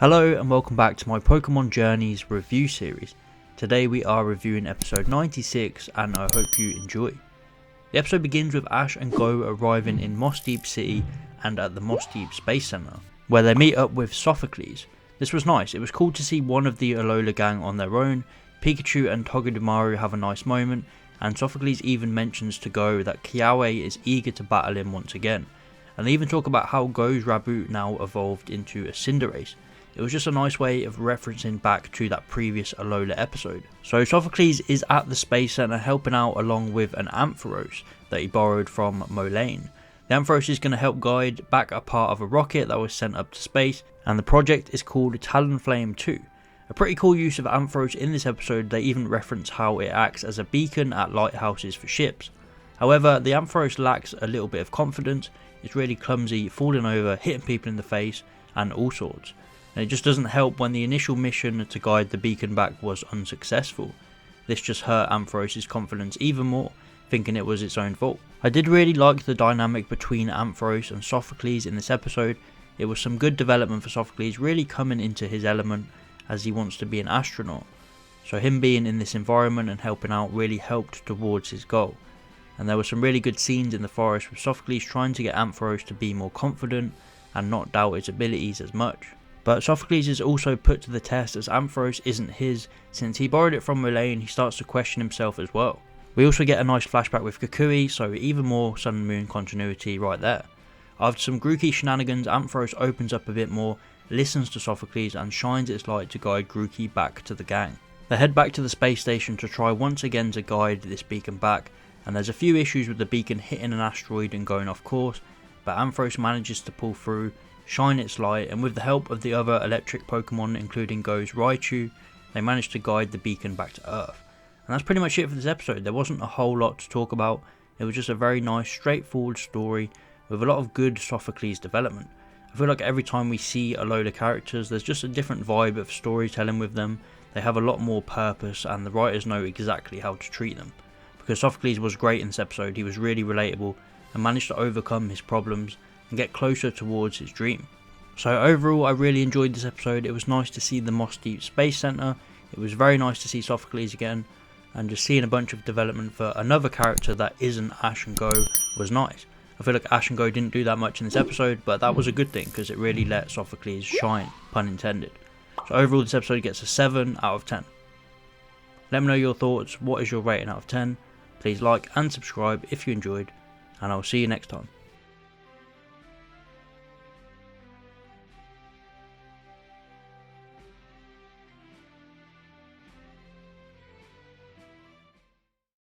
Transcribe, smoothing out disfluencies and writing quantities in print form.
Hello and welcome back to my Pokemon Journeys review series. Today we are reviewing episode 96 and I hope you enjoy. The episode begins with Ash and Go arriving in Moss Deep City and at the Moss Deep Space Center, where they meet up with Sophocles. This was nice. It was cool to see one of the Alola gang on their own. Pikachu and Togedemaru have a nice moment, and Sophocles even mentions to Go that Kiawe is eager to battle him once again. And they even talk about how Go's Raboot now evolved into a Cinderace. It was just a nice way of referencing back to that previous Alola episode. So Sophocles is at the Space Center helping out along with an Ampharos that he borrowed from Molayne. The Ampharos is going to help guide back a part of a rocket that was sent up to space, and the project is called Talonflame 2. A pretty cool use of Ampharos in this episode. They even reference how it acts as a beacon at lighthouses for ships. However, the Ampharos lacks a little bit of confidence. It's really clumsy, falling over, hitting people in the face and all sorts. And it just doesn't help when the initial mission to guide the beacon back was unsuccessful. This just hurt Ampharos' confidence even more, thinking it was its own fault. I did really like the dynamic between Ampharos and Sophocles in this episode. It was some good development for Sophocles, really coming into his element as he wants to be an astronaut. So him being in this environment and helping out really helped towards his goal. And there were some really good scenes in the forest with Sophocles trying to get Ampharos to be more confident and not doubt his abilities as much. But Sophocles is also put to the test as Ampharos isn't his. Since he borrowed it from Molayne, he starts to question himself as well. We also get a nice flashback with Kukui, so even more Sun and Moon continuity right there. After some Grookey shenanigans, Ampharos opens up a bit more, listens to Sophocles and shines its light to guide Grookey back to the gang. They head back to the space station to try once again to guide this beacon back, and there's a few issues with the beacon hitting an asteroid and going off course, but Ampharos manages to pull through, shine its light, and with the help of the other electric Pokemon including Go's Raichu, they managed to guide the beacon back to Earth. And that's pretty much it for this episode. There wasn't a whole lot to talk about. It was just a very nice straightforward story with a lot of good Sophocles development. I feel like every time we see a load of characters there's just a different vibe of storytelling with them. They have a lot more purpose and the writers know exactly how to treat them. Because Sophocles was great in this episode, he was really relatable and managed to overcome his problems and get closer towards his dream. So overall I really enjoyed this episode. It was nice to see the Moss Deep Space Center, it was very nice to see Sophocles again, and just seeing a bunch of development for another character that isn't Ash and Go was nice. I feel like Ash and Go didn't do that much in this episode, but that was a good thing because it really let Sophocles shine, pun intended. So overall this episode gets a 7 out of 10. Let me know your thoughts. What is your rating out of 10? Please like and subscribe if you enjoyed, and I'll see you next time.